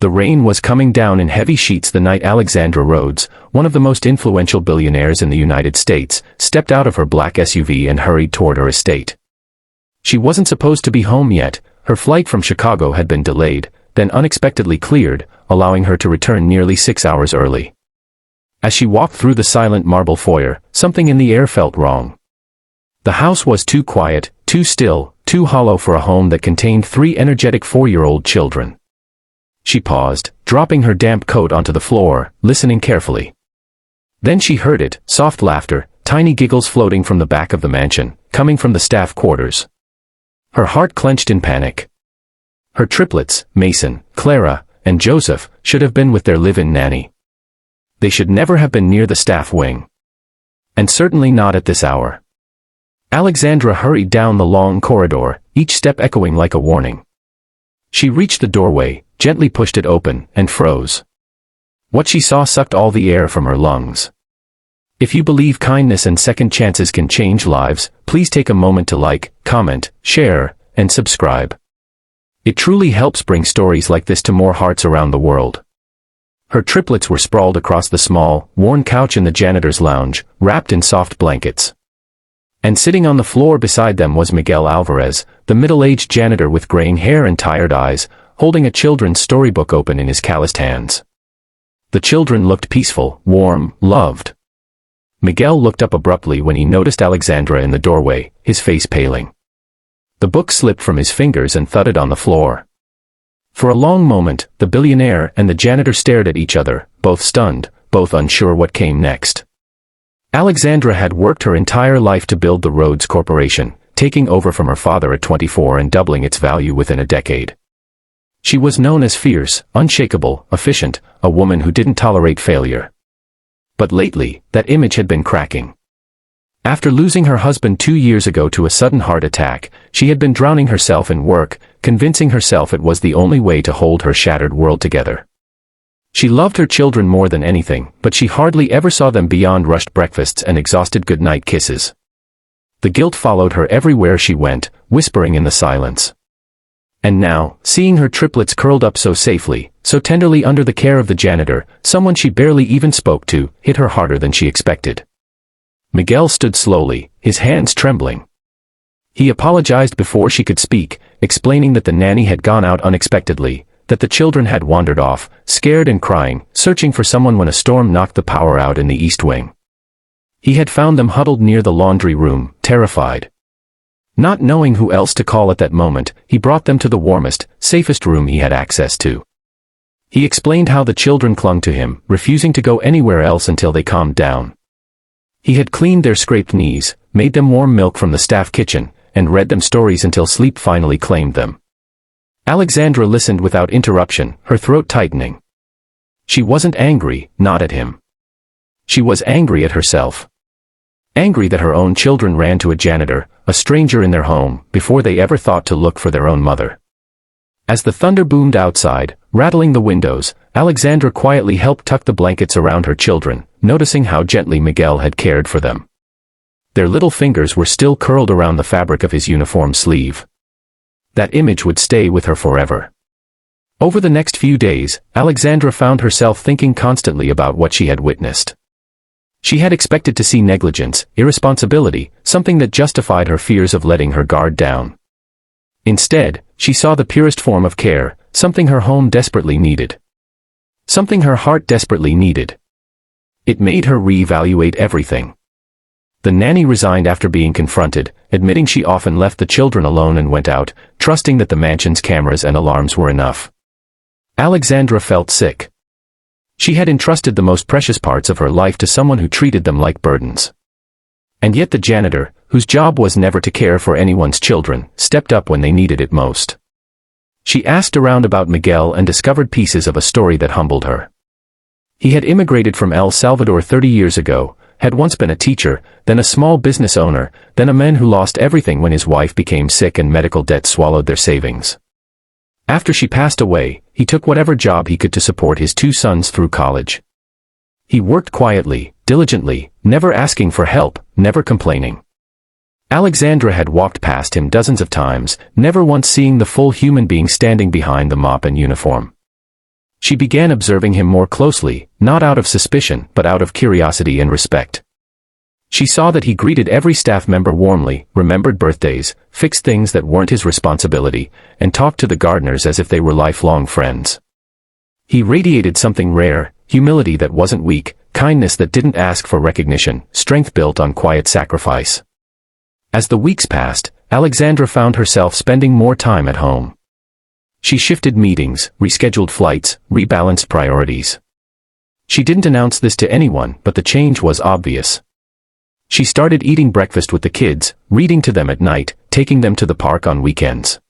The rain was coming down in heavy sheets the night Alexandra Rhodes, one of the most influential billionaires in the United States, stepped out of her black SUV and hurried toward her estate. She wasn't supposed to be home yet. Her flight from Chicago had been delayed, then unexpectedly cleared, allowing her to return nearly 6 hours early. As she walked through the silent marble foyer, something in the air felt wrong. The house was too quiet, too still, too hollow for a home that contained 3 energetic 4-year-old children. She paused, dropping her damp coat onto the floor, listening carefully. Then she heard it, soft laughter, tiny giggles floating from the back of the mansion, coming from the staff quarters. Her heart clenched in panic. Her triplets, Mason, Clara, and Joseph, should have been with their live-in nanny. They should never have been near the staff wing. And certainly not at this hour. Alexandra hurried down the long corridor, each step echoing like a warning. She reached the doorway, gently pushed it open, and froze. What she saw sucked all the air from her lungs. If you believe kindness and second chances can change lives, please take a moment to like, comment, share, and subscribe. It truly helps bring stories like this to more hearts around the world. Her triplets were sprawled across the small, worn couch in the janitor's lounge, wrapped in soft blankets. And sitting on the floor beside them was Miguel Alvarez, the middle-aged janitor with graying hair and tired eyes, holding a children's storybook open in his calloused hands. The children looked peaceful, warm, loved. Miguel looked up abruptly when he noticed Alexandra in the doorway, his face paling. The book slipped from his fingers and thudded on the floor. For a long moment, the billionaire and the janitor stared at each other, both stunned, both unsure what came next. Alexandra had worked her entire life to build the Rhodes Corporation, taking over from her father at 24 and doubling its value within a decade. She was known as fierce, unshakable, efficient, a woman who didn't tolerate failure. But lately, that image had been cracking. After losing her husband 2 years ago to a sudden heart attack, she had been drowning herself in work, convincing herself it was the only way to hold her shattered world together. She loved her children more than anything, but she hardly ever saw them beyond rushed breakfasts and exhausted goodnight kisses. The guilt followed her everywhere she went, whispering in the silence. And now, seeing her triplets curled up so safely, so tenderly under the care of the janitor, someone she barely even spoke to, hit her harder than she expected. Miguel stood slowly, his hands trembling. He apologized before she could speak, explaining that the nanny had gone out unexpectedly, that the children had wandered off, scared and crying, searching for someone when a storm knocked the power out in the East Wing. He had found them huddled near the laundry room, terrified. Not knowing who else to call at that moment, he brought them to the warmest, safest room he had access to. He explained how the children clung to him, refusing to go anywhere else until they calmed down. He had cleaned their scraped knees, made them warm milk from the staff kitchen, and read them stories until sleep finally claimed them. Alexandra listened without interruption, her throat tightening. She wasn't angry, not at him. She was angry at herself. Angry that her own children ran to a janitor, a stranger in their home, before they ever thought to look for their own mother. As the thunder boomed outside, rattling the windows, Alexandra quietly helped tuck the blankets around her children, noticing how gently Miguel had cared for them. Their little fingers were still curled around the fabric of his uniform sleeve. That image would stay with her forever. Over the next few days, Alexandra found herself thinking constantly about what she had witnessed. She had expected to see negligence, irresponsibility, something that justified her fears of letting her guard down. Instead, she saw the purest form of care, something her home desperately needed. Something her heart desperately needed. It made her reevaluate everything. The nanny resigned after being confronted, admitting she often left the children alone and went out, trusting that the mansion's cameras and alarms were enough. Alexandra felt sick. She had entrusted the most precious parts of her life to someone who treated them like burdens. And yet the janitor, whose job was never to care for anyone's children, stepped up when they needed it most. She asked around about Miguel and discovered pieces of a story that humbled her. He had immigrated from El Salvador 30 years ago, had once been a teacher, then a small business owner, then a man who lost everything when his wife became sick and medical debt swallowed their savings. After she passed away, he took whatever job he could to support his 2 sons through college. He worked quietly, diligently, never asking for help, never complaining. Alexandra had walked past him dozens of times, never once seeing the full human being standing behind the mop and uniform. She began observing him more closely, not out of suspicion, but out of curiosity and respect. She saw that he greeted every staff member warmly, remembered birthdays, fixed things that weren't his responsibility, and talked to the gardeners as if they were lifelong friends. He radiated something rare, humility that wasn't weak, kindness that didn't ask for recognition, strength built on quiet sacrifice. As the weeks passed, Alexandra found herself spending more time at home. She shifted meetings, rescheduled flights, rebalanced priorities. She didn't announce this to anyone, but the change was obvious. She started eating breakfast with the kids, reading to them at night, taking them to the park on weekends.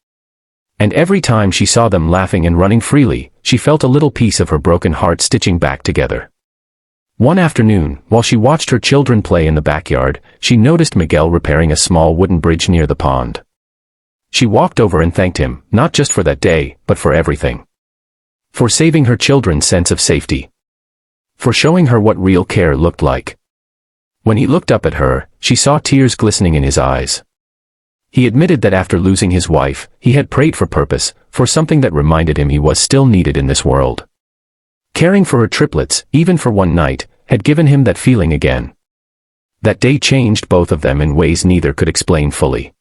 And every time she saw them laughing and running freely, she felt a little piece of her broken heart stitching back together. One afternoon, while she watched her children play in the backyard, she noticed Miguel repairing a small wooden bridge near the pond. She walked over and thanked him, not just for that day, but for everything. For saving her children's sense of safety. For showing her what real care looked like. When he looked up at her, she saw tears glistening in his eyes. He admitted that after losing his wife, he had prayed for purpose, for something that reminded him he was still needed in this world. Caring for her triplets, even for one night, had given him that feeling again. That day changed both of them in ways neither could explain fully.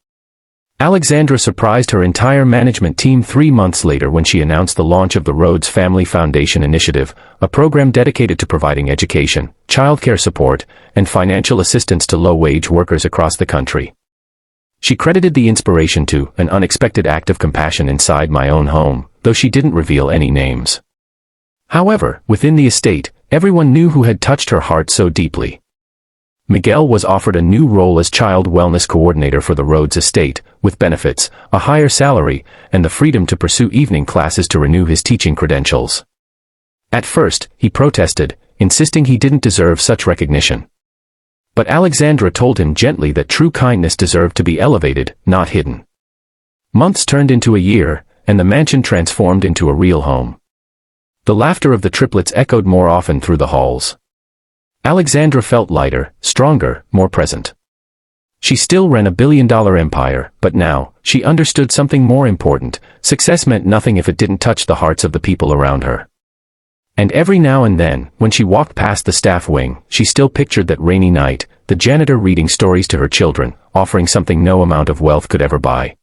Alexandra surprised her entire management team 3 months later when she announced the launch of the Rhodes Family Foundation Initiative, a program dedicated to providing education, childcare support, and financial assistance to low-wage workers across the country. She credited the inspiration to an unexpected act of compassion inside my own home, though she didn't reveal any names. However, within the estate, everyone knew who had touched her heart so deeply. Miguel was offered a new role as child wellness coordinator for the Rhodes estate, with benefits, a higher salary, and the freedom to pursue evening classes to renew his teaching credentials. At first, he protested, insisting he didn't deserve such recognition. But Alexandra told him gently that true kindness deserved to be elevated, not hidden. Months turned into a year, and the mansion transformed into a real home. The laughter of the triplets echoed more often through the halls. Alexandra felt lighter, stronger, more present. She still ran a billion-dollar empire, but now, she understood something more important. Success meant nothing if it didn't touch the hearts of the people around her. And every now and then, when she walked past the staff wing, she still pictured that rainy night, the janitor reading stories to her children, offering something no amount of wealth could ever buy.